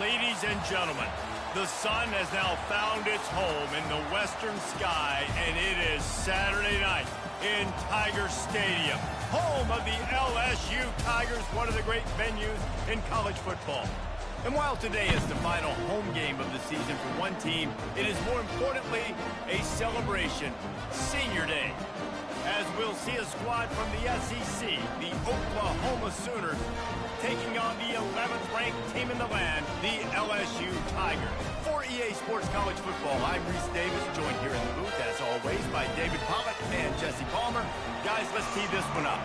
Ladies and gentlemen, the sun has now found its home in the western sky, and it is Saturday night in Tiger Stadium, home of the LSU Tigers, one of the great venues in college football. And while today is the final home game of the season for one team, it is more importantly a celebration, Senior Day, as we'll see a squad from the SEC, the Oklahoma Sooners, taking on the 11th ranked team in the land, the LSU Tigers. For EA Sports College Football, I'm Reese Davis, joined here in the booth, as always, by David Pollitt and Jesse Palmer. Guys, let's tee this one up.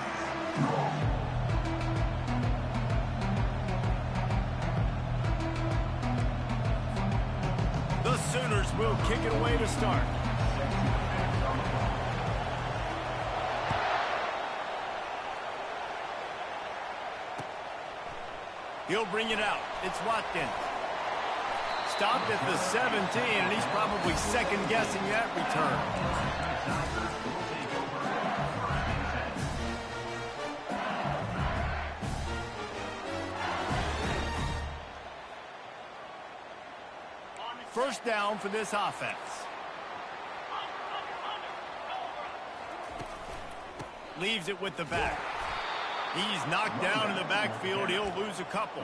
The Sooners will kick it away to start. He'll bring it out. It's Watkins. Stopped at the 17, and he's probably second-guessing that return. First down for this offense. Leaves it with the back. He's knocked down in the backfield. He'll lose a couple.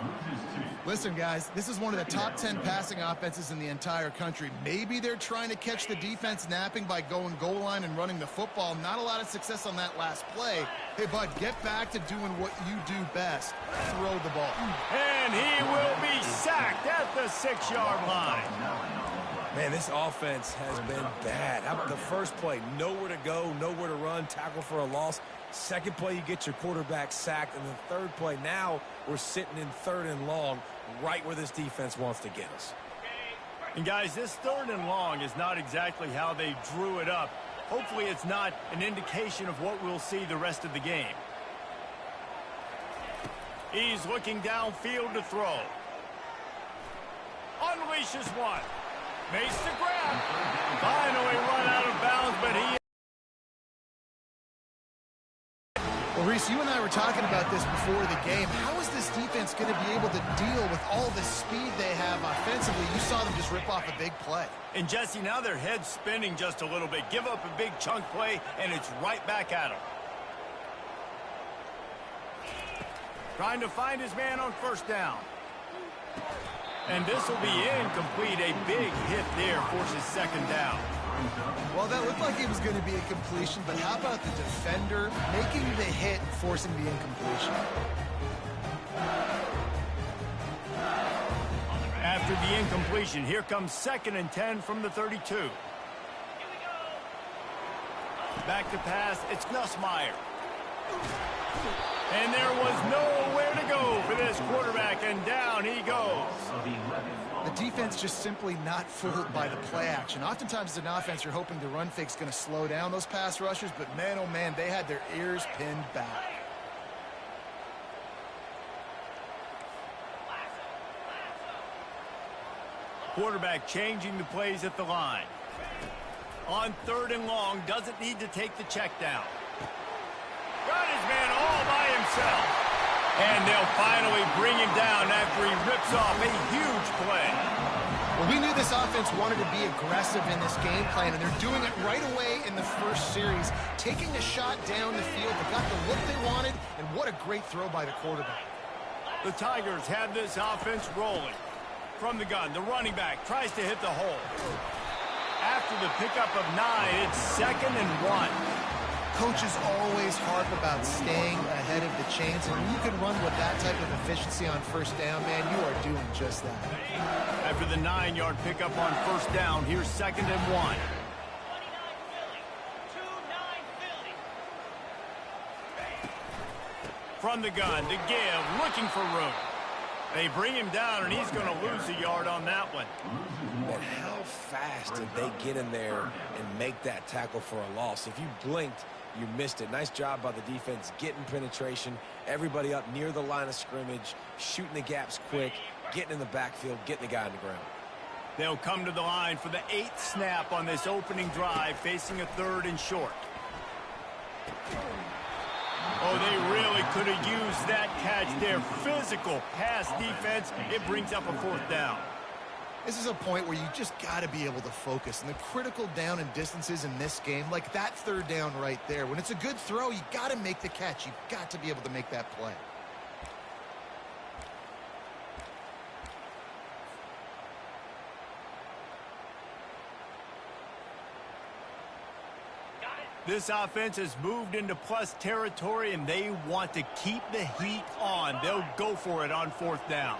Listen, guys, this is one of the top 10 passing offenses in the entire country. Maybe they're trying to catch the defense napping by going goal line and running the football. Not a lot of success on that last play. Hey, bud, get back to doing what you do best. Throw the ball. And he will be sacked at the 6-yard line. Man, this offense has been bad. How about the first play? Nowhere to go, nowhere to run, tackle for a loss. Second play, you get your quarterback sacked. And the third play, now we're sitting in 3rd and long, right where this defense wants to get us. And, guys, this 3rd and long is not exactly how they drew it up. Hopefully it's not an indication of what we'll see the rest of the game. He's looking downfield to throw. Unleashes one. Makes the grab. Finally run out of bounds, but he... Well, Reese, you and I were talking about this before the game. How is this defense going to be able to deal with all the speed they have offensively? You saw them just rip off a big play. And, Jesse, now their head's spinning just a little bit. Give up a big chunk play, and it's right back at them. Trying to find his man on first down. And this will be incomplete. A big hit there forces second down. Well, that looked like it was going to be a completion, but how about the defender making the hit and forcing the incompletion? After the incompletion, here comes 2nd and 10 from the 32. Back to pass, it's Nussmeier. And there was nowhere to go for this quarterback, and down he goes. The defense just simply not fooled by the play action. Oftentimes as an offense, you're hoping the run fake's going to slow down those pass rushers, but man, oh man, they had their ears pinned back. Quarterback changing the plays at the line. On 3rd and long, doesn't need to take the check down. Got his man all by himself. And they'll finally bring him down after he rips off a huge play. Well, we knew this offense wanted to be aggressive in this game plan, and they're doing it right away in the first series. Taking a shot down the field, they got the look they wanted, and what a great throw by the quarterback. The Tigers have this offense rolling. From the gun, the running back tries to hit the hole. After the pickup of 9, it's 2nd and 1. Coaches always harp about staying ahead of the chains, and when you can run with that type of efficiency on first down, man, you are doing just that. After the 9-yard pickup on first down, here's 2nd and 1. From the gun, to give, looking for room. They bring him down, and he's going to lose a yard on that one. But how fast did they get in there and make that tackle for a loss? If you blinked, you missed it. Nice job by the defense getting penetration. Everybody up near the line of scrimmage, shooting the gaps quick, getting in the backfield, getting the guy on the ground. They'll come to the line for the 8th snap on this opening drive, facing a 3rd and short. Oh, they really could have used that catch there. Physical pass defense. It brings up a 4th down. This is a point where you just got to be able to focus. And the critical down and distances in this game, like that 3rd down right there, when it's a good throw, you got to make the catch. You've got to be able to make that play. This offense has moved into plus territory, and they want to keep the heat on. They'll go for it on 4th down.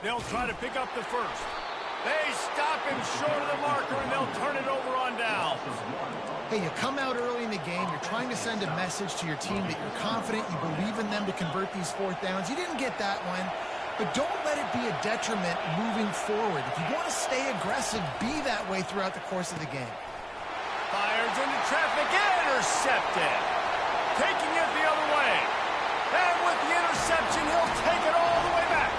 They'll try to pick up the first. They stop him short of the marker, and they'll turn it over on down. Hey, you come out early in the game, you're trying to send a message to your team that you're confident, you believe in them to convert these 4th downs. You didn't get that one. But don't let it be a detriment moving forward. If you want to stay aggressive, be that way throughout the course of the game. Fires into traffic, intercepted. Taking it the other way. And with the interception, he'll take it all the way back.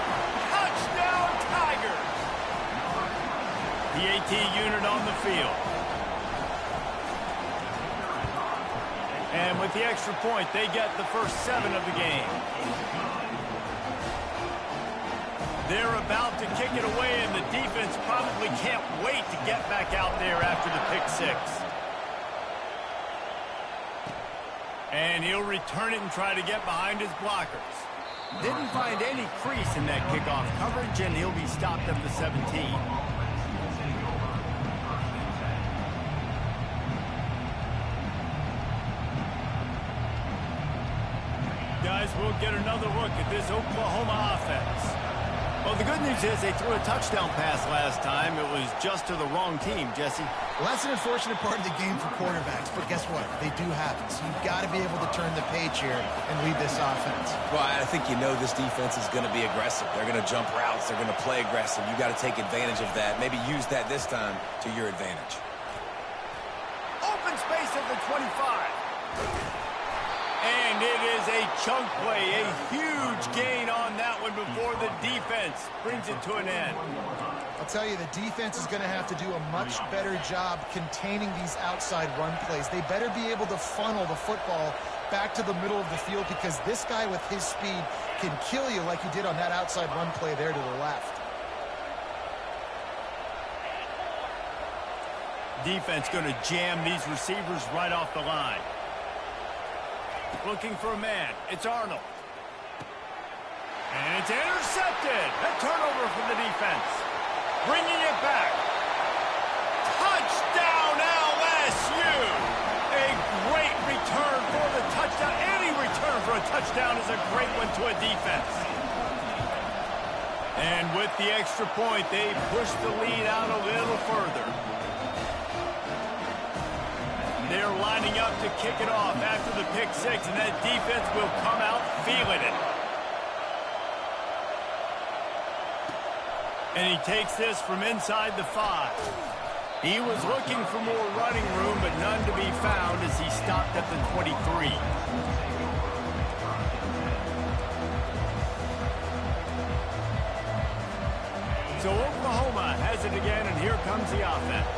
Touchdown, Tigers. The AT unit on the field. And with the extra point, they get the first 7 of the game. They're about to kick it away, and the defense probably can't wait to get back out there after the pick 6. And he'll return it and try to get behind his blockers. Didn't find any crease in that kickoff coverage, and he'll be stopped at the 17. Guys, we'll get another look at this Oklahoma offense. Well, the good news is they threw a touchdown pass last time. It was just to the wrong team, Jesse. Well, that's an unfortunate part of the game for quarterbacks, but guess what? They do happen. So you've got to be able to turn the page here and lead this offense. Well, I think you know this defense is going to be aggressive. They're going to jump routes. They're going to play aggressive. You got to take advantage of that. Maybe use that this time to your advantage. Open space at the 25. And it is a chunk play, a huge gain on that one before the defense brings it to an end. I'll tell you, the defense is going to have to do a much better job containing these outside run plays. They better be able to funnel the football back to the middle of the field because this guy with his speed can kill you like he did on that outside run play there to the left. Defense going to jam these receivers right off the line. Looking for a man. It's Arnold. And it's intercepted. A turnover from the defense. Bringing it back. Touchdown, LSU. A great return for the touchdown. Any return for a touchdown is a great one to a defense. And with the extra point, they push the lead out a little further. They're lining up to kick it off after the pick 6, and that defense will come out feeling it. And he takes this from inside the 5. He was looking for more running room, but none to be found as he stopped at the 23. So Oklahoma has it again, and here comes the offense.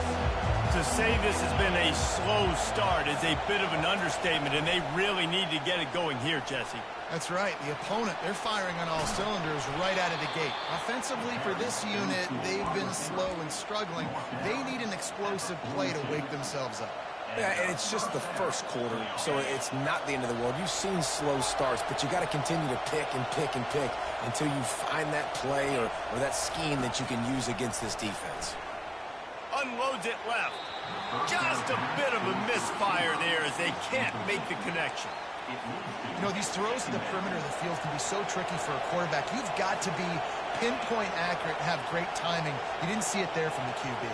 To say this has been a slow start is a bit of an understatement, and they really need to get it going here, Jesse. That's right. The opponent, they're firing on all cylinders right out of the gate. Offensively, for this unit, they've been slow and struggling. They need an explosive play to wake themselves up. Yeah, and it's just the first quarter, so it's not the end of the world. You've seen slow starts, but you got to continue to pick and pick and pick until you find that play or that scheme that you can use against this defense. Unloads it left. Just a bit of a misfire there as they can't make the connection. You know, these throws to the perimeter of the field can be so tricky for a quarterback. You've got to be pinpoint accurate and have great timing. You didn't see it there from the QB.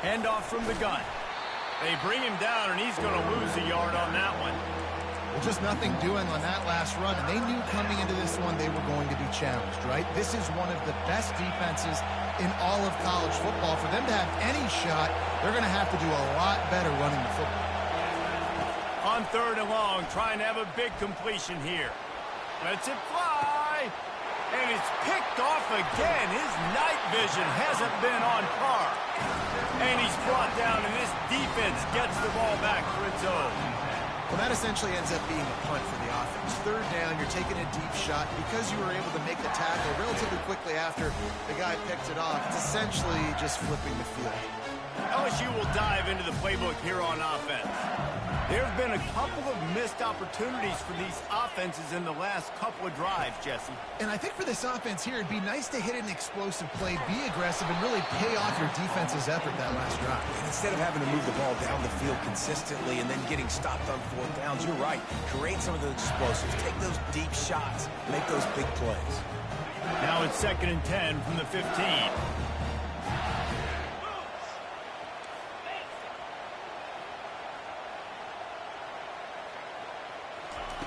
Handoff from the gun. They bring him down, and he's going to lose a yard on that one. Well, just nothing doing on that last run, and they knew coming into this one they were going to be challenged, right? This is one of the best defenses in all of college football. For them to have any shot, they're going to have to do a lot better running the football. On 3rd and long, trying to have a big completion here. Lets it fly. And it's picked off again. His night vision hasn't been on par. And he's brought down, and this defense gets the ball back for its own. Well, that essentially ends up being a punt for the offense. Third down, you're taking a deep shot. Because you were able to make the tackle relatively quickly after the guy picked it off, it's essentially just flipping the field. LSU will dive into the playbook here on offense. There have been a couple of missed opportunities for these offenses in the last couple of drives, Jesse. And I think for this offense here, it'd be nice to hit an explosive play, be aggressive, and really pay off your defense's effort that last drive. And instead of having to move the ball down the field consistently and then getting stopped on fourth downs, you're right. Create some of those explosives. Take those deep shots. Make those big plays. Now it's 2nd and 10 from the 15.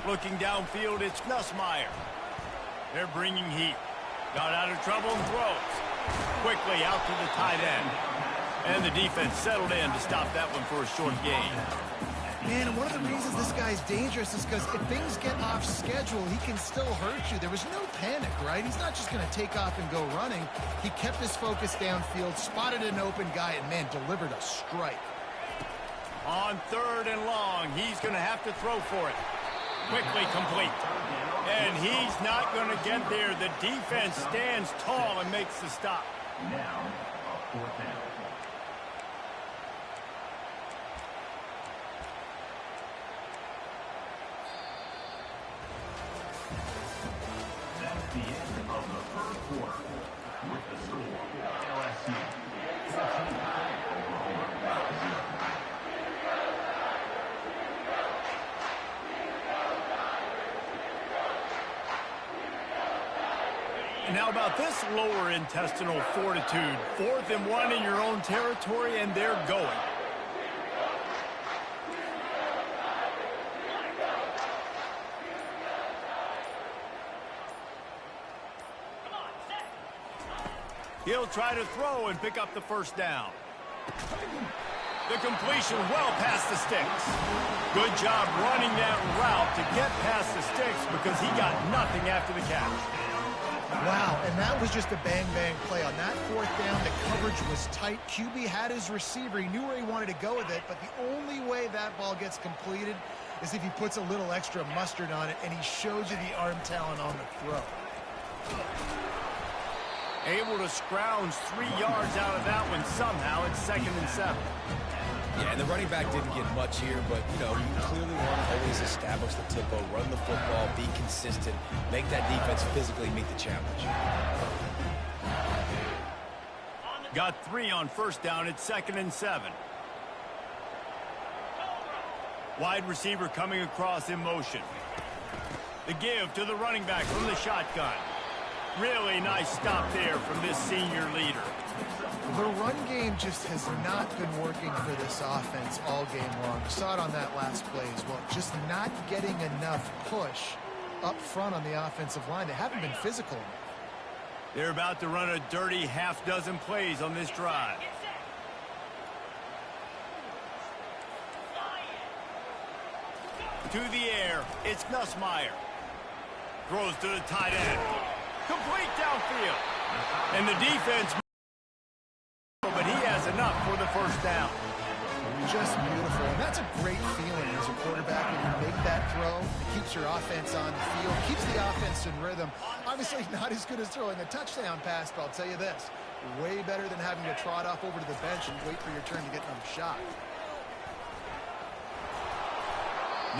Looking downfield, it's Nussmeier. They're bringing heat. Got out of trouble and throws. Quickly out to the tight end. And the defense settled in to stop that one for a short gain. Man, one of the reasons this guy's dangerous is because if things get off schedule, he can still hurt you. There was no panic, right? He's not just going to take off and go running. He kept his focus downfield, spotted an open guy, and, man, delivered a strike. On 3rd and long, he's going to have to throw for it. Quickly complete. And he's not going to get there. The defense stands tall and makes the stop. Now, 4th down. That's the end of the first quarter. With the score, LSU 14 over 0. And how about this lower intestinal fortitude? 4th and 1 in your own territory, and they're going. He'll try to throw and pick up the first down. The completion well past the sticks. Good job running that route to get past the sticks because he got nothing after the catch. Wow, and that was just a bang-bang play. On that 4th down, the coverage was tight. QB had his receiver. He knew where he wanted to go with it, but the only way that ball gets completed is if he puts a little extra mustard on it, and he shows you the arm talent on the throw. Able to scrounge 3 yards out of that one somehow. It's 2nd and 7. Yeah, and the running back didn't get much here, but, you know, you clearly want to always establish the tempo, run the football, be consistent, make that defense physically meet the challenge. Got 3 on 1st down. It's 2nd and 7. Wide receiver coming across in motion. The give to the running back from the shotgun. Really nice stop there from this senior leader. The run game just has not been working for this offense all game long. You saw it on that last play as well. Just not getting enough push up front on the offensive line. They haven't been physical enough. They're about to run a dirty half-dozen plays on this drive. To the air, it's Nussmeier. Throws to the tight end. Complete downfield. And the defense, but he has enough for the first down. Just beautiful. And that's a great feeling as a quarterback when you make that throw. It keeps your offense on the field, keeps the offense in rhythm. Obviously not as good as throwing a touchdown pass, but I'll tell you this, way better than having to trot off over to the bench and wait for your turn to get another shot.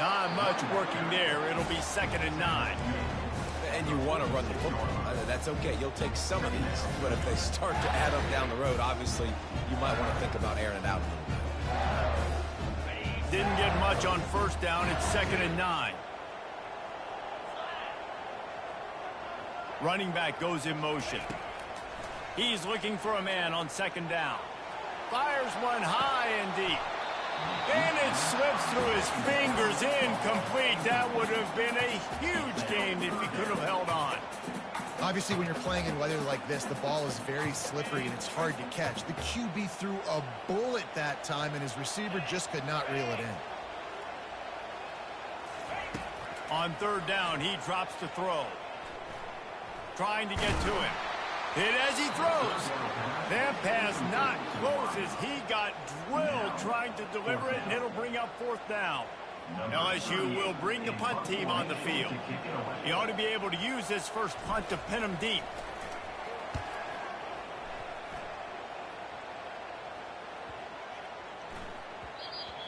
Not much working there. It'll be 2nd and 9. And you want to run the football. That's okay. You'll take some of these. But if they start to add up down the road, obviously, you might want to think about airing it out a little bit. Didn't get much on 1st down. It's 2nd and 9. Running back goes in motion. He's looking for a man on 2nd down. Fires one high and deep. And it slips through his fingers, incomplete. That would have been a huge gain if he could have held on. Obviously, when you're playing in weather like this, the ball is very slippery and it's hard to catch. The QB threw a bullet that time, and his receiver just could not reel it in. On 3rd down, he drops to throw. trying to get to him. Hit as he throws. That pass not close as he got drilled trying to deliver it, and it'll bring up 4th down. LSU will bring the punt team on the field. He ought to be able to use this first punt to pin him deep.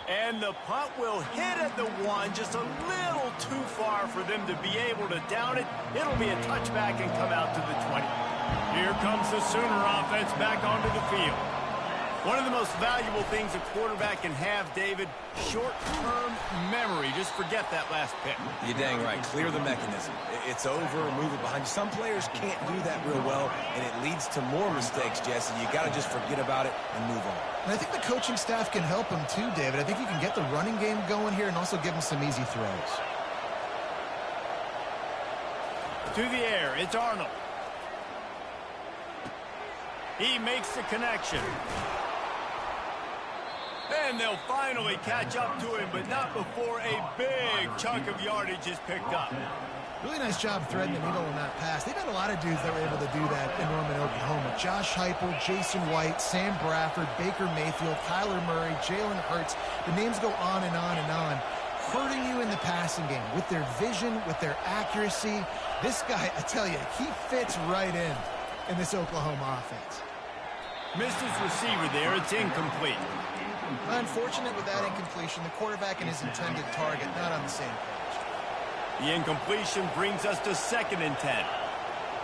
And the punt will hit at the 1, just a little too far for them to be able to down it. It'll be a touchback and come out to the 20. Here comes the Sooner offense back onto the field. One of the most valuable things a quarterback can have, David, short-term memory. Just forget that last pick. You're dang right. Clear the mechanism. It's over, move it behind you. Some players can't do that real well, and it leads to more mistakes, Jesse. You got to just forget about it and move on. And I think the coaching staff can help him too, David. I think you can get the running game going here and also give him some easy throws. To the air, it's Arnold. He makes the connection. And they'll finally catch up to him, but not before a big chunk of yardage is picked up. Really nice job threading the needle on that pass. They've had a lot of dudes that were able to do that in Norman, Oklahoma. Josh Heupel, Jason White, Sam Bradford, Baker Mayfield, Kyler Murray, Jalen Hurts. The names go on and on and on. Hurting you in the passing game with their vision, with their accuracy. This guy, I tell you, he fits right in this Oklahoma offense. Missed his receiver there. It's incomplete. Unfortunate with that incompletion. The quarterback and his intended target not on the same page. The incompletion brings us to 2nd and 10.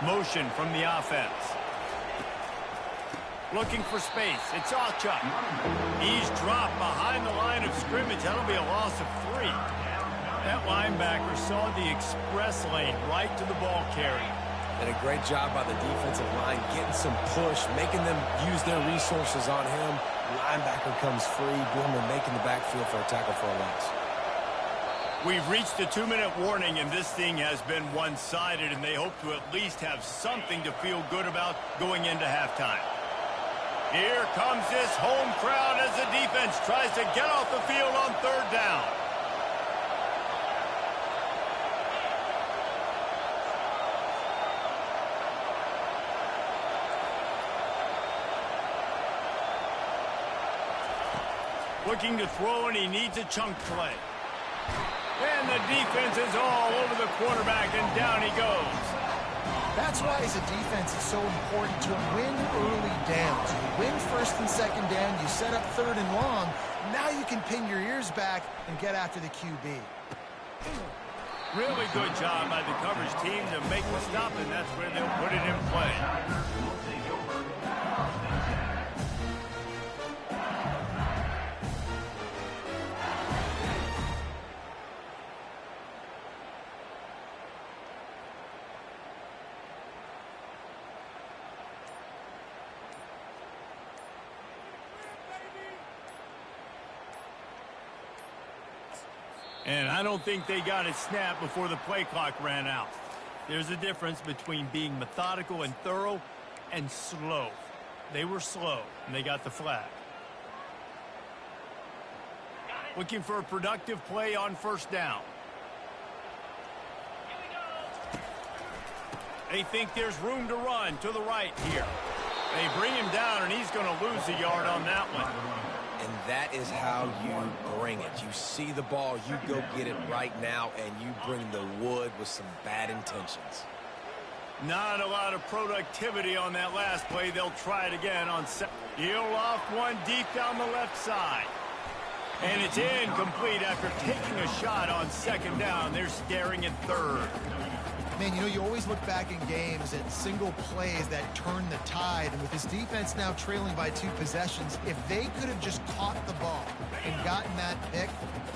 Motion from the offense. Looking for space. It's Achuk. He's dropped behind the line of scrimmage. That'll be a loss of 3. That linebacker saw the express lane right to the ball carrier. Did a great job by the defensive line, getting some push, making them use their resources on him. Linebacker comes free, boom, and making the backfield for a tackle for a loss. We've reached the 2-minute warning, and this thing has been one-sided, and they hope to at least have something to feel good about going into halftime. Here comes this home crowd as the defense tries to get off the field on 3rd down. Looking to throw, and he needs a chunk play. And the defense is all over the quarterback, and down he goes. That's why, as a defense, it's so important to win early downs. You win 1st and 2nd down, you set up 3rd and long. Now you can pin your ears back and get after the QB. Really good job by the coverage team to make the stop, and that's where they'll put it in play. And I don't think they got it snapped before the play clock ran out. There's a difference between being methodical and thorough and slow. They were slow, and they got the flag. Looking for a productive play on 1st down. They think there's room to run to the right here. They bring him down, and he's going to lose a yard on that one. And that is how you bring it. You see the ball, you go get it right now, and you bring the wood with some bad intentions. Not a lot of productivity on that last play. They'll try it again on second. He'll off one deep down the left side. And it's incomplete after taking a shot on 2nd down. They're staring at 3rd. Man, you know, you always look back in games at single plays that turn the tide. And with this defense now trailing by 2 possessions, if they could have just caught the ball and gotten that pick,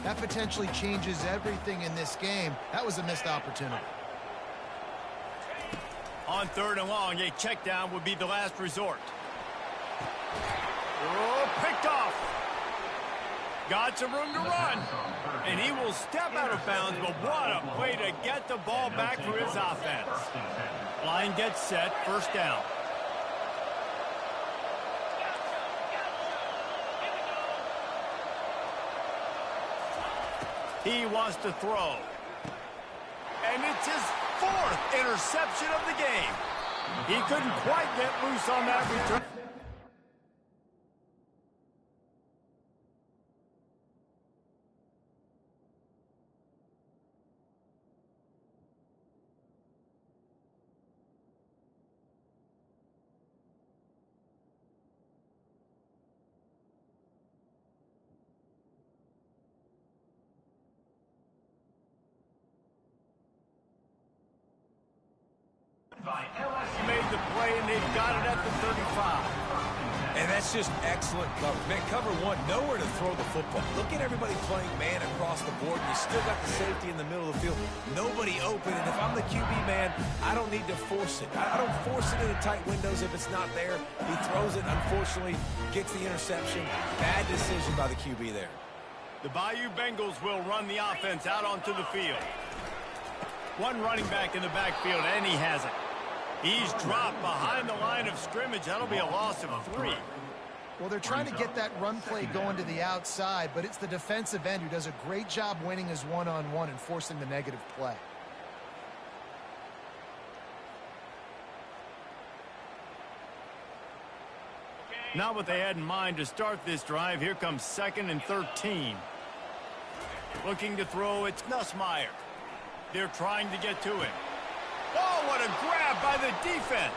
that potentially changes everything in this game. That was a missed opportunity. On 3rd and long, a check down would be the last resort. Oh, picked off. Got some room to run. And he will step out of bounds, but what a play to get the ball back for his offense. Line gets set, 1st down. He wants to throw. And it's his fourth interception of the game. He couldn't quite get loose on that return. By LSU. Made the play, and they've got it at the 35. And that's just excellent coverage. Man, cover one, nowhere to throw the football. Look at everybody playing man across the board, and you still got the safety in the middle of the field. Nobody open, and if I'm the QB man, I don't need to force it. I don't force it into tight windows if it's not there. He throws it, unfortunately, gets the interception. Bad decision by the QB there. The Bayou Bengals will run the offense out onto the field. One running back in the backfield, and he has it. He's dropped behind the line of scrimmage. That'll be a loss of 3. Well, they're trying to get that run play going to the outside, but it's the defensive end who does a great job winning his one-on-one and forcing the negative play. Not what they had in mind to start this drive. Here comes 2nd and 13. Looking to throw, it's Nussmeier. They're trying to get to him. Oh, what a grab by the defense.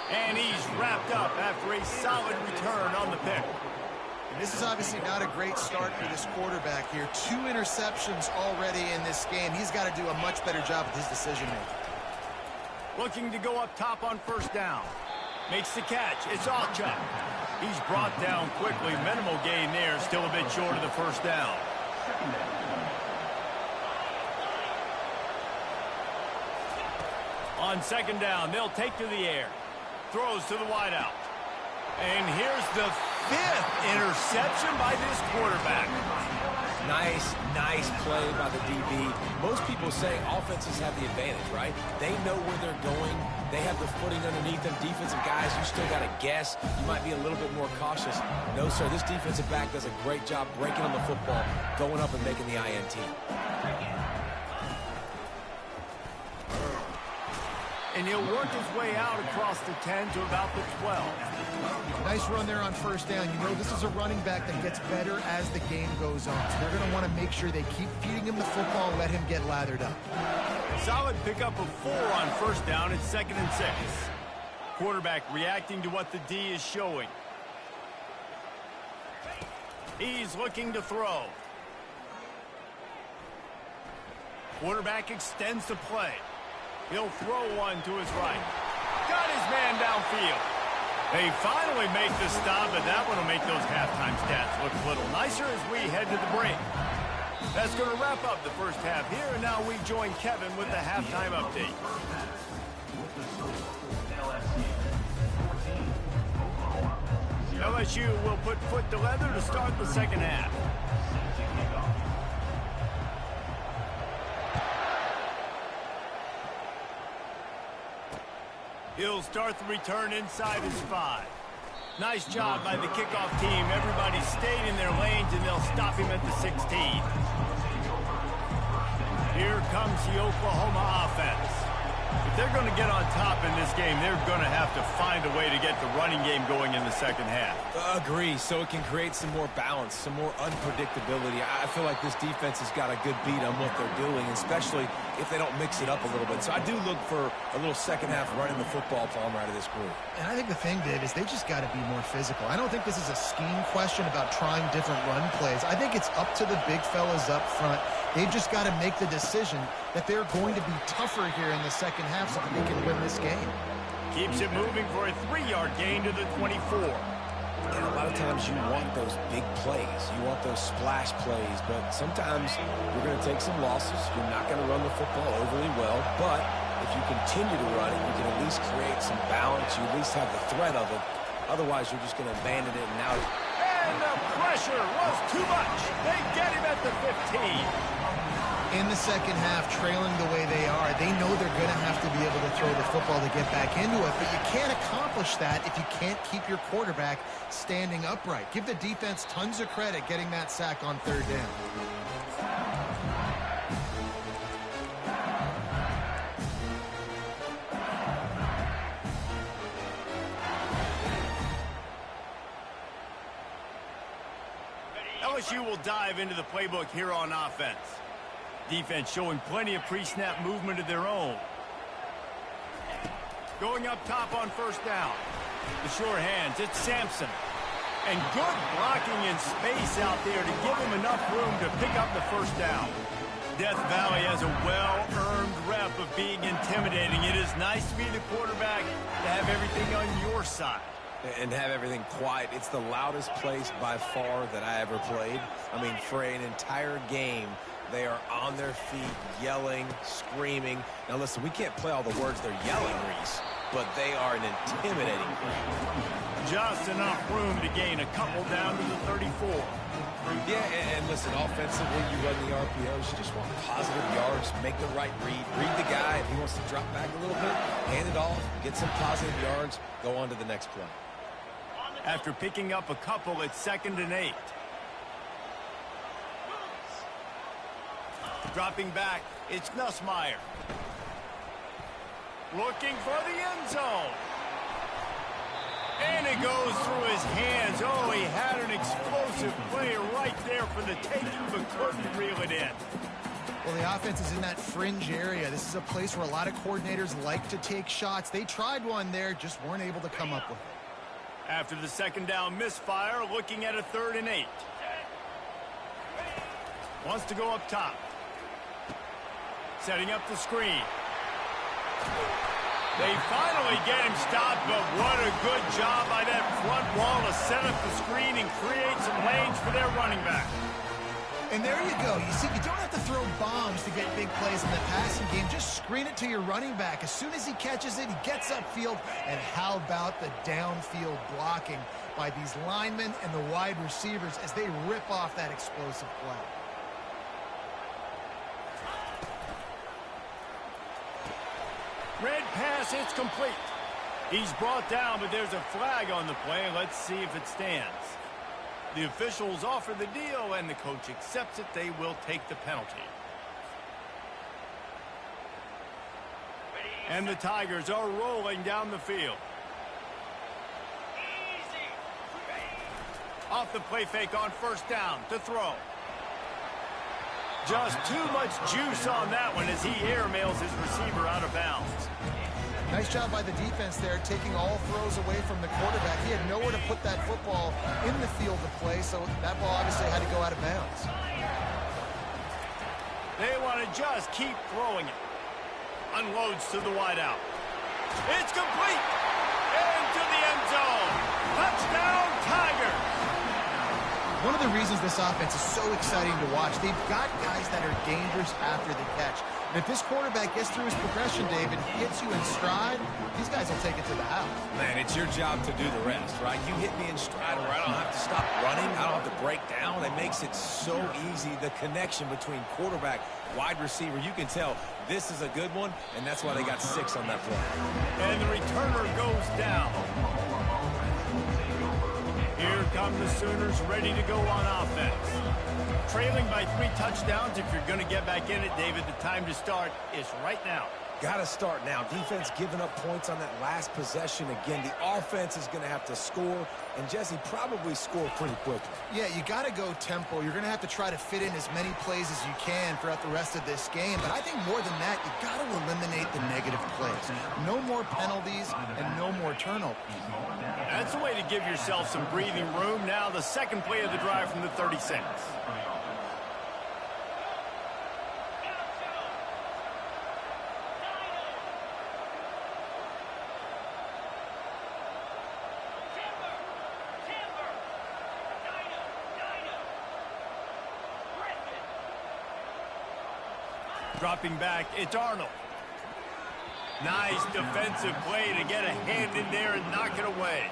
And he's wrapped up after a solid return on the pick. And this is obviously not a great start for this quarterback here. 2 interceptions already in this game. He's got to do a much better job with his decision-making. Looking to go up top on 1st down. Makes the catch. It's Alchuk. He's brought down quickly. Minimal gain there. Still a bit short of the 1st down. On 2nd down, they'll take to the air. Throws to the wideout. And here's the 5th interception by this quarterback. Nice play by the DB. Most people say offenses have the advantage, right? They know where they're going. They have the footing underneath them. Defensive guys, you still got to guess. You might be a little bit more cautious. No, sir, this defensive back does a great job breaking on the football, going up and making the INT. And he'll work his way out across the 10 to about the 12. Nice run there on 1st down. You know this is a running back that gets better as the game goes on. So they're going to want to make sure they keep feeding him the football and let him get lathered up. Solid pickup of 4 on 1st down. It's 2nd and 6. Quarterback reacting to what the D is showing. He's looking to throw. Quarterback extends the play. He'll throw one to his right. Got his man downfield. They finally make the stop, but that one will make those halftime stats look a little nicer as we head to the break. That's going to wrap up the 1st half here, and now we join Kevin with the halftime update. LSU will put foot to leather to start the 2nd half. He'll start the return inside his 5. Nice job by the kickoff team. Everybody stayed in their lanes, and they'll stop him at the 16. Here comes the Oklahoma offense. If they're going to get on top in this game, they're going to have to find a way to get the running game going in the 2nd half. Agree, so it can create some more balance, some more unpredictability. I feel like this defense has got a good beat on what they're doing, especially if they don't mix it up a little bit. So I do look for a little 2nd half running the football from out of this group. And I think the thing, Dave, is they just got to be more physical. I don't think this is a scheme question about trying different run plays. I think it's up to the big fellas up front. They've just got to make the decision that they're going to be tougher here in the 2nd half so that they can win this game. Keeps it moving for a 3-yard gain to the 24. And a lot of times you want those big plays. You want those splash plays. But sometimes you're going to take some losses. You're not going to run the football overly well. But if you continue to run it, you can at least create some balance. You at least have the threat of it. Otherwise, you're just going to abandon it. And now... And the pressure was too much. They get him at the 15. In the 2nd half, trailing the way they are, they know they're going to have to be able to throw the football to get back into it, but you can't accomplish that if you can't keep your quarterback standing upright. Give the defense tons of credit getting that sack on 3rd down. LSU will dive into the playbook here on offense. Defense showing plenty of pre-snap movement of their own. Going up top on first down. The sure hands, it's Sampson. And good blocking in space out there to give him enough room to pick up the first down. Death Valley has a well-earned rep of being intimidating. It is nice to be the quarterback, to have everything on your side. And have everything quiet. It's the loudest place by far that I ever played. I mean, for an entire game, they are on their feet, yelling, screaming. Now, listen, we can't play all the words they're yelling, Reese, but they are an intimidating crowd. Just enough room to gain a couple down to the 34. Yeah, and listen, offensively, you run the RPOs. You just want positive yards, make the right read the guy. If he wants to drop back a little bit, hand it off, get some positive yards, go on to the next play. After picking up a couple, it's 2nd and 8. Dropping back, it's Nussmeier. Looking for the end zone. And it goes through his hands. Oh, he had an explosive play right there for the taking, but couldn't reel it in. Well, the offense is in that fringe area. This is a place where a lot of coordinators like to take shots. They tried one there, just weren't able to come up with it. After the 2nd down misfire, looking at a 3rd and 8. Wants to go up top. Setting up the screen. They finally get him stopped, but what a good job by that front wall to set up the screen and create some lanes for their running back. And there you go. You see, you don't have to throw bombs to get big plays in the passing game. Just screen it to your running back. As soon as he catches it, he gets upfield. And how about the downfield blocking by these linemen and the wide receivers as they rip off that explosive play. Red pass, it's complete. He's brought down, but there's a flag on the play. Let's see if it stands. The officials offer the deal, and the coach accepts it. They will take the penalty. And the Tigers are rolling down the field. Off the play fake on first down to throw. Just too much juice on that one as he airmails his receiver out of bounds. Nice job by the defense there, taking all throws away from the quarterback. He had nowhere to put that football in the field to play, so that ball obviously had to go out of bounds. They want to just keep throwing it. Unloads to the wideout. It's complete. Into the end zone. Touchdown, Tigers. One of the reasons this offense is so exciting to watch, they've got guys that are dangerous after the catch. And if this quarterback gets through his progression, David, hits you in stride, these guys will take it to the house. Man, it's your job to do the rest, right? You hit me in stride where I don't have to stop running. I don't have to break down. It makes it so easy, the connection between quarterback, wide receiver. You can tell this is a good one, and that's why they got 6 on that play. And the returner goes down. Here come the Sooners ready to go on offense. Trailing by 3 touchdowns. If you're going to get back in it, David, the time to start is right now. Got to start now. Defense giving up points on that last possession. Again, the offense is going to have to score, and Jesse probably score pretty quickly. Yeah, you got to go tempo. You're going to have to try to fit in as many plays as you can throughout the rest of this game. But I think more than that, you got to eliminate the negative plays. No more penalties and no more turnovers. That's a way to give yourself some breathing room. Now the second play of the drive from the 36. Dropping back, it's Arnold. Nice defensive play to get a hand in there and knock it away.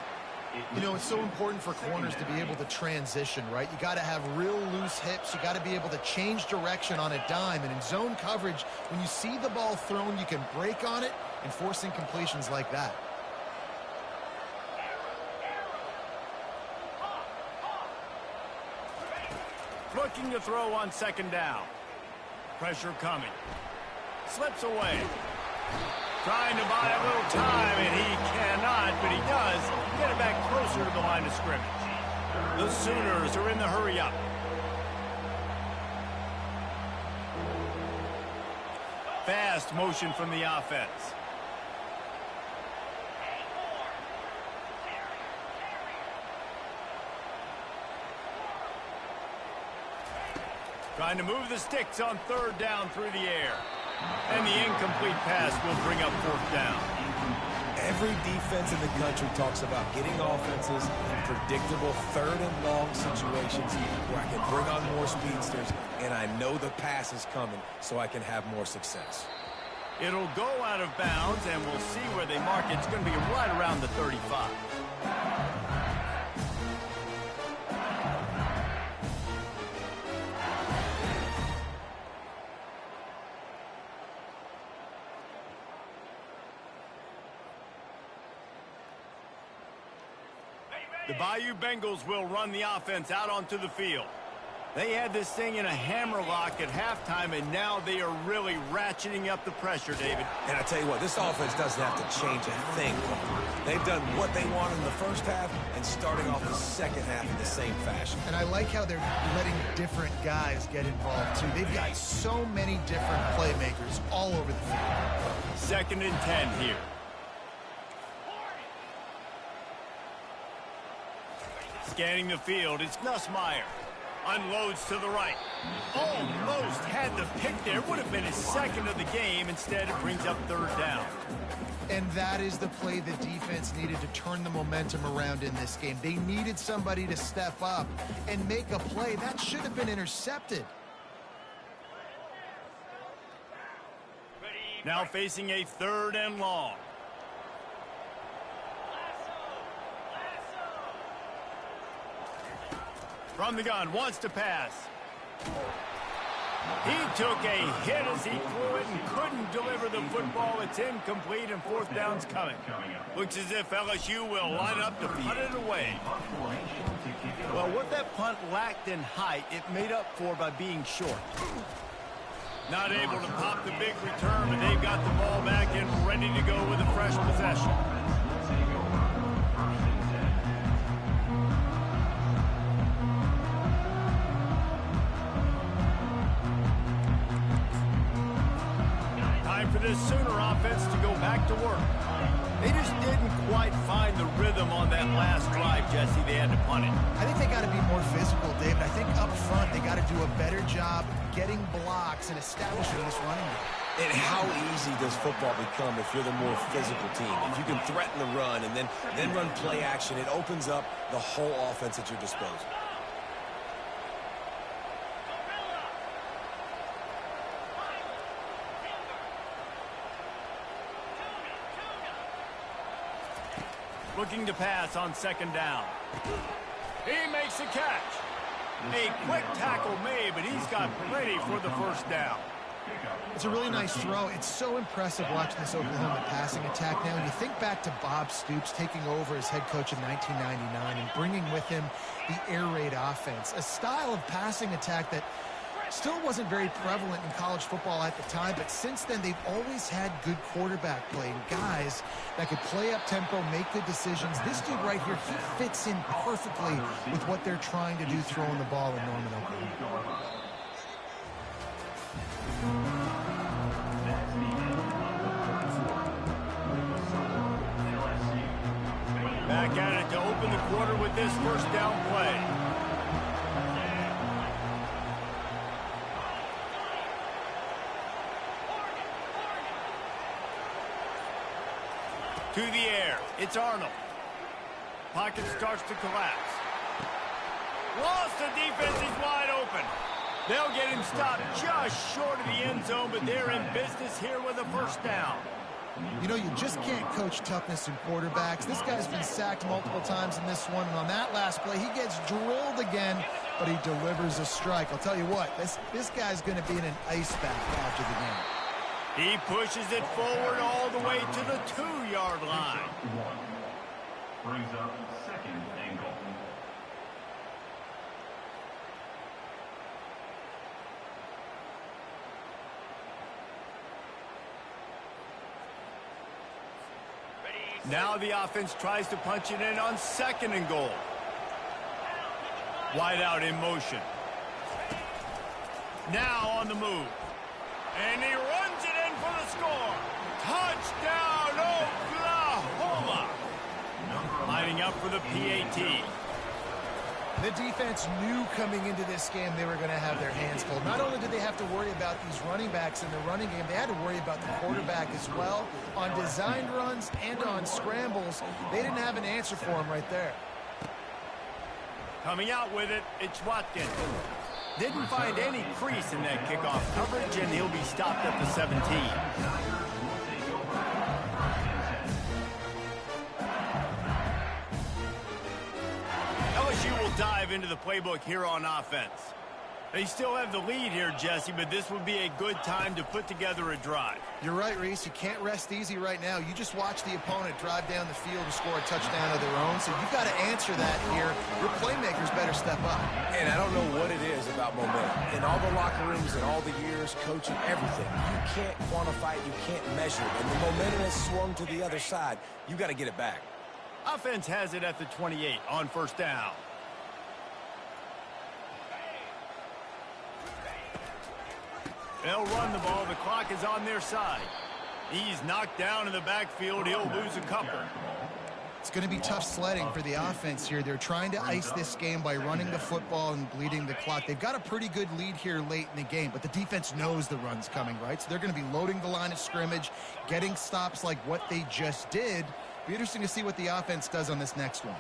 You know, it's so important for corners to be able to transition, right? You got to have real loose hips. You got to be able to change direction on a dime. And in zone coverage, when you see the ball thrown, you can break on it and force incompletions like that. Looking to throw on second down. Pressure coming. Slips away. Trying to buy a little time, and he cannot, but he does get it back closer to the line of scrimmage. The Sooners are in the hurry-up. Fast motion from the offense. Trying to move the sticks on third down through the air. And the incomplete pass will bring up fourth down. Every defense in the country talks about getting offenses in predictable third and long situations where I can bring on more speedsters and I know the pass is coming so I can have more success. It'll go out of bounds, and we'll see where they mark it. It's going to be right around the 35. The Bayou Bengals will run the offense out onto the field. They had this thing in a hammerlock at halftime, and now they are really ratcheting up the pressure, David. And I tell you what, this offense doesn't have to change a thing. They've done what they wanted in the first half and starting off the second half in the same fashion. And I like how they're letting different guys get involved, too. They've got so many different playmakers all over the field. 2nd and 10 here. Scanning the field, it's Nussmeier. Unloads to the right. Almost had the pick there. Would have been his second of the game. Instead, it brings up third down. And that is the play the defense needed to turn the momentum around in this game. They needed somebody to step up and make a play. That should have been intercepted. Now facing a 3rd and long. From the gun, wants to pass. He took a hit as he threw it and couldn't deliver the football. It's incomplete, and fourth down's coming. Looks as if LSU will line up to punt it away. Well, what that punt lacked in height, it made up for by being short. Not able to pop the big return, but they've got the ball back and ready to go with a fresh possession. For this Sooner offense to go back to work. They just didn't quite find the rhythm on that last drive, Jesse. They had to punt it. I think they got to be more physical, David. I think up front they got to do a better job getting blocks and establishing this running game. And how easy does football become if you're the more physical team? If you can threaten the run and then run play action, it opens up the whole offense at your disposal. Looking to pass on 2nd down. He makes the catch. A quick tackle made, but he's got plenty for the first down. It's a really nice throw. It's so impressive watching this Oklahoma passing attack now. You think back to Bob Stoops taking over as head coach in 1999 and bringing with him the air raid offense, a style of passing attack that still wasn't very prevalent in college football at the time, but since then they've always had good quarterback play and guys that could play up tempo, make good decisions. This dude right here, he fits in perfectly with what they're trying to do throwing the ball in Norman, Oklahoma. Back at it to open the quarter with this first down play. To the air, it's Arnold. Pocket starts to collapse. Lost, the defense is wide open. They'll get him stopped just short of the end zone, but they're in business here with a first down. You know, you just can't coach toughness in quarterbacks. This guy's been sacked multiple times in this one, and on that last play, he gets drilled again, but he delivers a strike. I'll tell you what, this guy's going to be in an ice bath after the game. He pushes it forward all the way to the 2-yard line. Brings up 2nd and goal. Now the offense tries to punch it in on 2nd and goal. Wide out in motion. Now on the move. And he runs it in for the score. Touchdown, Oklahoma. Lining up for the PAT. The defense knew coming into this game they were going to have their hands full. Not only did they have to worry about these running backs in the running game, they had to worry about the quarterback as well. On designed runs and on scrambles, they didn't have an answer for him right there. Coming out with it, it's Watkins. Didn't find any crease in that kickoff coverage, and he'll be stopped at the 17. LSU will dive into the playbook here on offense. They still have the lead here, Jesse, but this would be a good time to put together a drive. You're right, Reese. You can't rest easy right now. You just watch the opponent drive down the field and score a touchdown of their own, so you've got to answer that here. Your playmakers better step up. And I don't know what it is about momentum. In all the locker rooms and all the years, coaching, everything, you can't quantify it, you can't measure it. And the momentum has swung to the other side. You got to get it back. Offense has it at the 28 on first down. They'll run the ball. The clock is on their side. He's knocked down in the backfield. He'll lose a couple. It's going to be tough sledding for the offense here. They're trying to ice this game by running the football and bleeding the clock. They've got a pretty good lead here late in the game, but the defense knows the run's coming, right? So they're going to be loading the line of scrimmage, getting stops like what they just did. Be interesting to see what the offense does on this next one.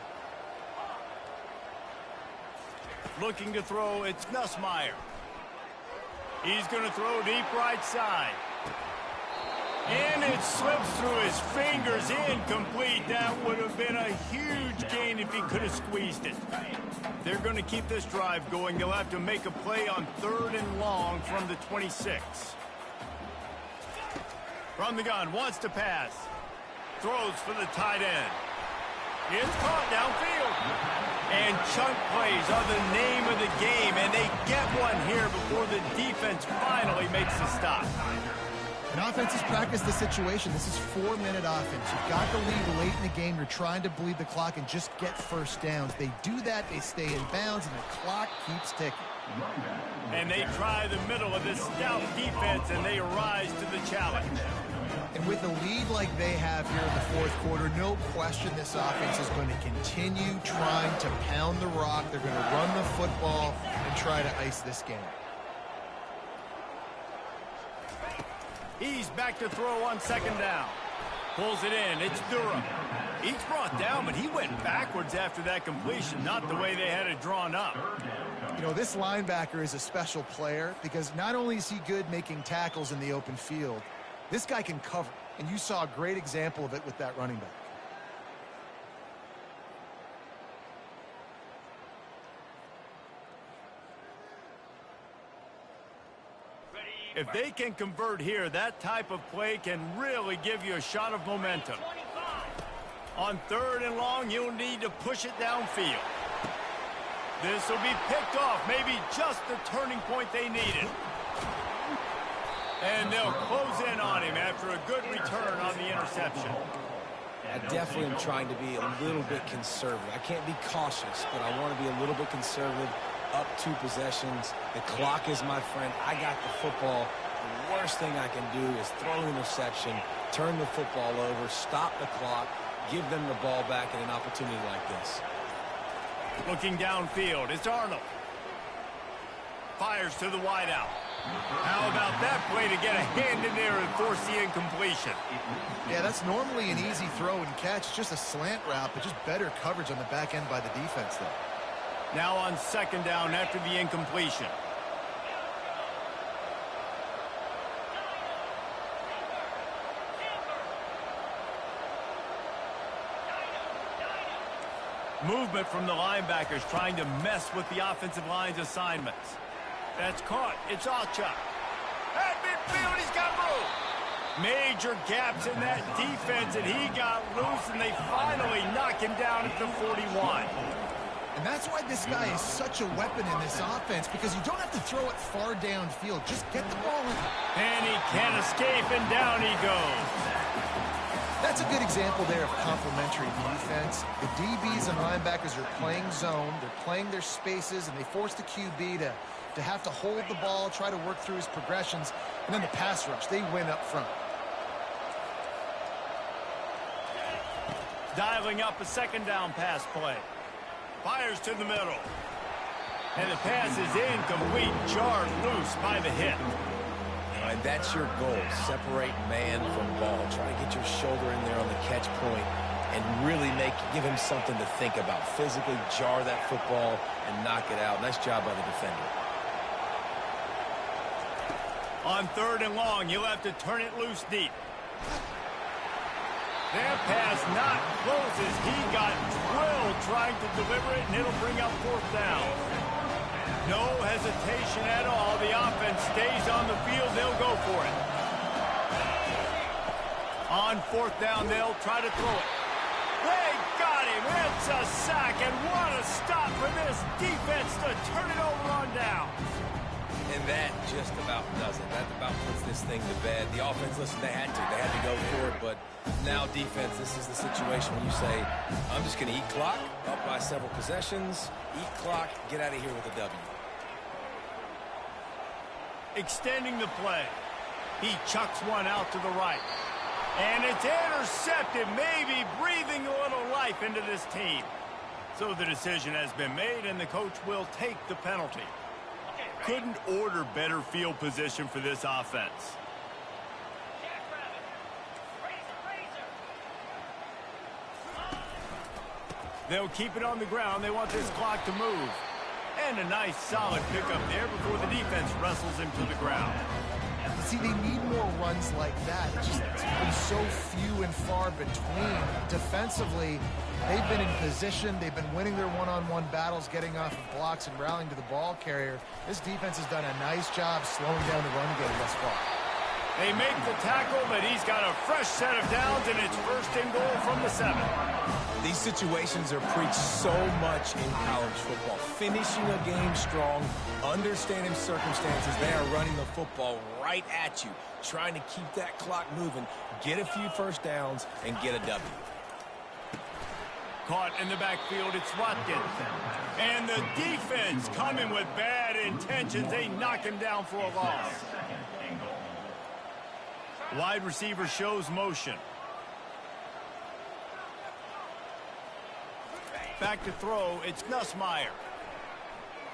Looking to throw, it's Nussmeier. He's going to throw deep right side. And it slips through his fingers, incomplete. That would have been a huge gain if he could have squeezed it. They're going to keep this drive going. They'll have to make a play on 3rd and long from the 26. From the gun, wants to pass. Throws for the tight end. It's caught downfield. And chunk plays are the name of the game, and they get one here before the defense finally makes the stop. And offense has practiced the situation. This is 4-minute offense. You've got the lead late in the game. You're trying to bleed the clock and just get first downs. They do that, they stay in bounds, and the clock keeps ticking. And they try the middle of this stout defense, and they rise to the challenge. And with a lead like they have here in the fourth quarter, no question this offense is going to continue trying to pound the rock. They're going to run the football and try to ice this game. He's back to throw on 2nd down. Pulls it in. It's Durham. He's brought down, but he went backwards after that completion, not the way they had it drawn up. You know, this linebacker is a special player because not only is he good making tackles in the open field, this guy can cover, and you saw a great example of it with that running back. If they can convert here, that type of play can really give you a shot of momentum. On 3rd and long, you'll need to push it downfield. This will be picked off, maybe just the turning point they needed. And they'll close in on him after a good return on the interception. I definitely am trying to be a little bit conservative. I can't be cautious, but I want to be a little bit conservative. Up 2 possessions. The clock is my friend. I got the football. The worst thing I can do is throw an interception, turn the football over, stop the clock, give them the ball back in an opportunity like this. Looking downfield, it's Arnold. Fires to the wideout. How about that play to get a hand in there and force the incompletion? Yeah, that's normally an easy throw and catch, just a slant route, but just better coverage on the back end by the defense there. Now on 2nd down after the incompletion. Movement from the linebackers trying to mess with the offensive line's assignments. That's caught. It's Ocha. At midfield, he's got room. Major gaps in that defense, and he got loose, and they finally knock him down at the 41. And that's why this guy is such a weapon in this offense, because you don't have to throw it far downfield. Just get the ball in. And he can't escape, and down he goes. That That's a good example there of complementary defense. The DBs and linebackers are playing zone, they're playing their spaces, and they force the QB to have to hold the ball, try to work through his progressions, and then the pass rush, they win up front. Dialing up a second down pass play. Fires to the middle. And the pass is incomplete, jarred loose by the hit. And that's your goal. Separate man from ball. Try to get your shoulder in there on the catch point and really give him something to think about. Physically jar that football and knock it out. Nice job by the defender. On 3rd and long, you'll have to turn it loose deep. That pass not close as he got drilled trying to deliver it, and it'll bring up 4th down. No hesitation at all. The offense stays on the field. They'll go for it. On 4th down, they'll try to throw it. They got him. It's a sack, and what a stop for this defense to turn it over on down. And that just about does it. That about puts this thing to bed. The offense, listen, they had to go for it, but now defense, this is the situation when you say, I'm just going to eat clock, up by several possessions, eat clock, get out of here with a W. Extending the play. He chucks one out to the right. And it's intercepted, maybe breathing a little life into this team. So the decision has been made, and the coach will take the penalty. Couldn't order better field position for this offense. They'll keep it on the ground. They want this clock to move. And a nice solid pickup there before the defense wrestles him to the ground. See, they need more runs like that. It's been so few and far between. Defensively, they've been in position. They've been winning their one-on-one battles, getting off of blocks and rallying to the ball carrier. This defense has done a nice job slowing down the run game thus far. They make the tackle, but he's got a fresh set of downs, and it's 1st and goal from the 7. These situations are preached so much in college football. Finishing a game strong, understanding circumstances. They are running the football right at you, trying to keep that clock moving, get a few 1st downs, and get a W. Caught in the backfield, it's Watkins. And the defense coming with bad intentions. They knock him down for a loss. Wide receiver shows motion. Back to throw, it's Nussmeier.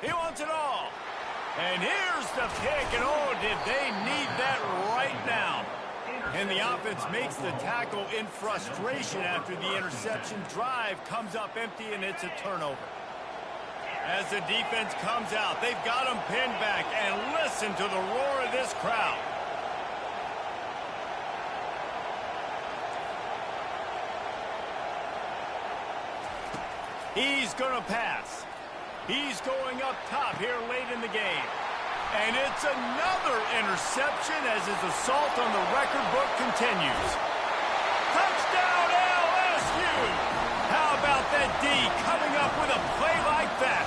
He wants it all. And here's the pick, and oh, did they need that right now. And the offense makes the tackle in frustration after the interception. Drive comes up empty, and it's a turnover. As the defense comes out, they've got them pinned back, and listen to the roar of this crowd. He's going to pass. He's going up top here late in the game. And it's another interception as his assault on the record book continues. Touchdown LSU! How about that D coming up with a play like that?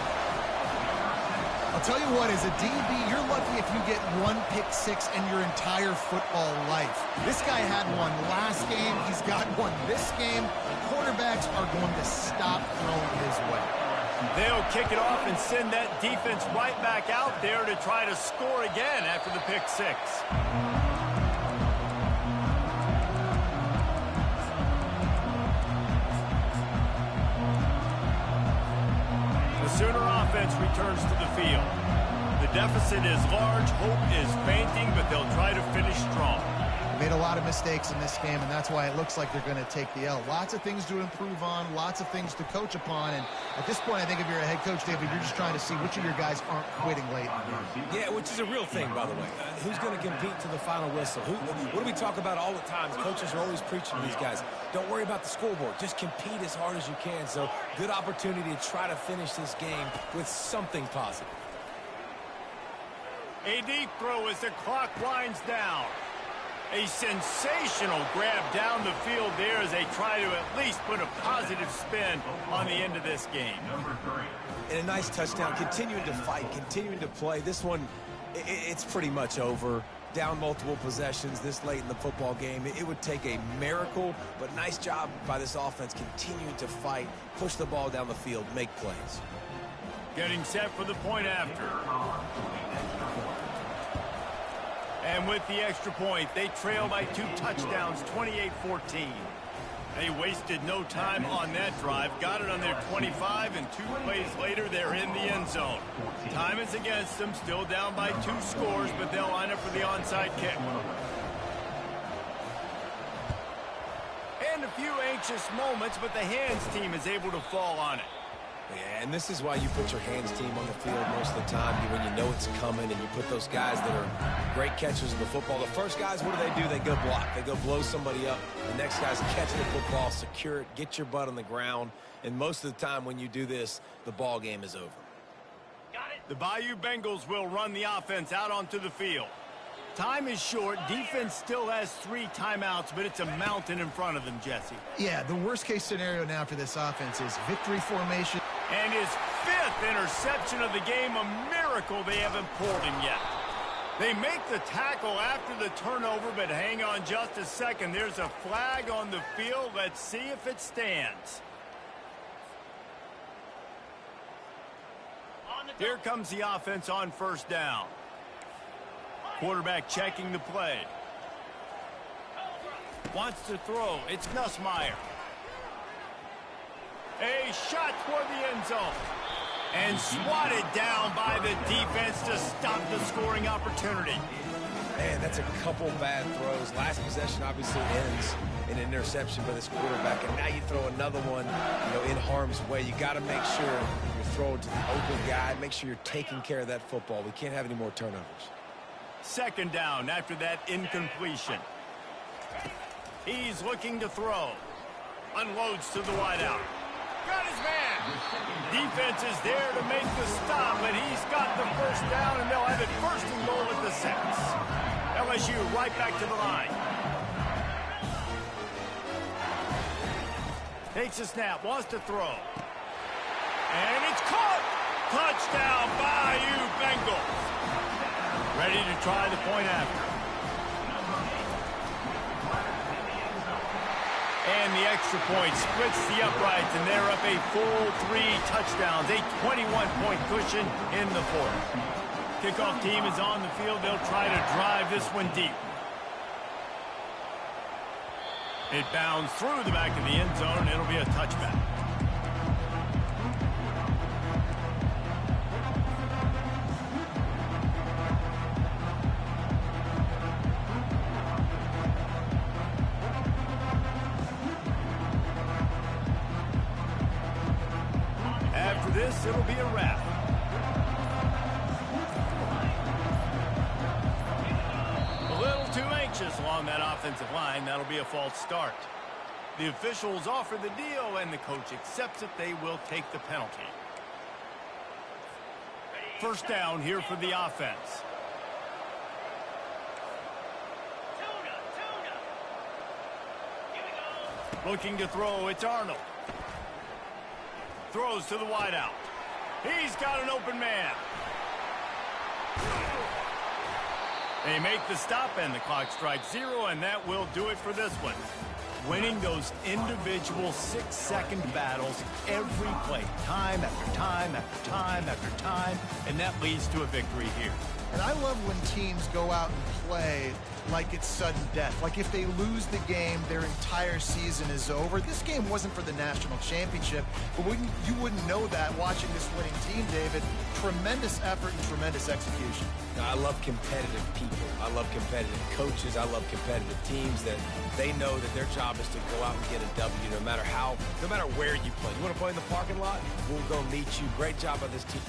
I'll tell you what, as a DB, you're lucky if you get 1 pick 6 in your entire football life. This guy had one last game. He's got one this game. Quarterbacks are going to stop throwing his way. They'll kick it off and send that defense right back out there to try to score again after the pick 6. The Sooner offense returns to the field. The deficit is large, hope is fainting, but they'll try to finish strong. They made a lot of mistakes in this game, and that's why it looks like they're going to take the L. Lots of things to improve on, lots of things to coach upon, and at this point, I think if you're a head coach, David, you're just trying to see which of your guys aren't quitting late. Yeah, which is a real thing, by the way. Who's going to compete to the final whistle? What do we talk about all the time? The coaches are always preaching to these guys. Don't worry about the scoreboard. Just compete as hard as you can. So, good opportunity to try to finish this game with something positive. A deep throw as the clock winds down. A sensational grab down the field there as they try to at least put a positive spin on the end of this game. And a nice touchdown, continuing to fight, continuing to play. This one, it's pretty much over. down multiple possessions this late in the football game. It would take a miracle, but nice job by this offense continuing to fight, push the ball down the field, make plays. Getting set for the point after. And with the extra point, they trail by 2 touchdowns, 28-14. They wasted no time on that drive. Got it on their 25, and 2 plays later, they're in the end zone. Time is against them, still down by 2 scores, but they'll line up for the onside kick. And a few anxious moments, but the hands team is able to fall on it. Yeah, and this is why you put your hands team on the field most of the time, when you know it's coming, and you put those guys that are great catchers of the football. The first guys, what do? They go block. They go blow somebody up. The next guys catch the football, secure it, get your butt on the ground. And most of the time when you do this, the ball game is over. The Bayou Bengals will run the offense out onto the field. Time is short. Defense still has 3 timeouts, but it's a mountain in front of them, Jesse. Yeah, the worst-case scenario now for this offense is victory formation. And his 5th interception of the game, a miracle they haven't pulled him yet. They make the tackle after the turnover, but hang on just a second. There's a flag on the field. Let's see if it stands. Here comes the offense on first down. Quarterback checking the play. Wants to throw. It's Nussmeier. A shot toward the end zone. And swatted down by the defense to stop the scoring opportunity. Man, that's a couple bad throws. Last possession obviously ends in an interception by this quarterback, and now you throw another one, in harm's way. You got to make sure you're throwing to the open guy. Make sure you're taking care of that football. We can't have any more turnovers. Second down after that incompletion. He's looking to throw. Unloads to the wideout. Got his man. Defense is there to make the stop, but he's got the first down, and they'll have it 1st and goal at the 6. LSU right back to the line. Takes a snap, wants to throw. And it's caught. Touchdown, Bayou Bengals. Ready to try the point after. And the extra point splits the uprights, and they're up a full 3 touchdowns, a 21-point cushion in the 4th. Kickoff team is on the field. They'll try to drive this one deep. It bounds through the back of the end zone, and it'll be a touchback. This, it'll be a wrap. A little too anxious along that offensive line. That'll be a false start. The officials offer the deal, and the coach accepts it. They will take the penalty. First down here for the offense. Looking to throw, it's Arnold. Throws to the wideout. He's got an open man. They make the stop, and the clock strikes 0, and that will do it for this one. Winning those individual 6-second battles every play, time after time after time after time, and that leads to a victory here. And I love when teams go out and play like it's sudden death. Like if they lose the game, their entire season is over. This game wasn't for the national championship, but you wouldn't know that watching this winning team, David. Tremendous effort and tremendous execution. Now, I love competitive people. I love competitive coaches. I love competitive teams that they know that their job is to go out and get a W no matter where you play. You want to play in the parking lot? We'll go meet you. Great job by this team.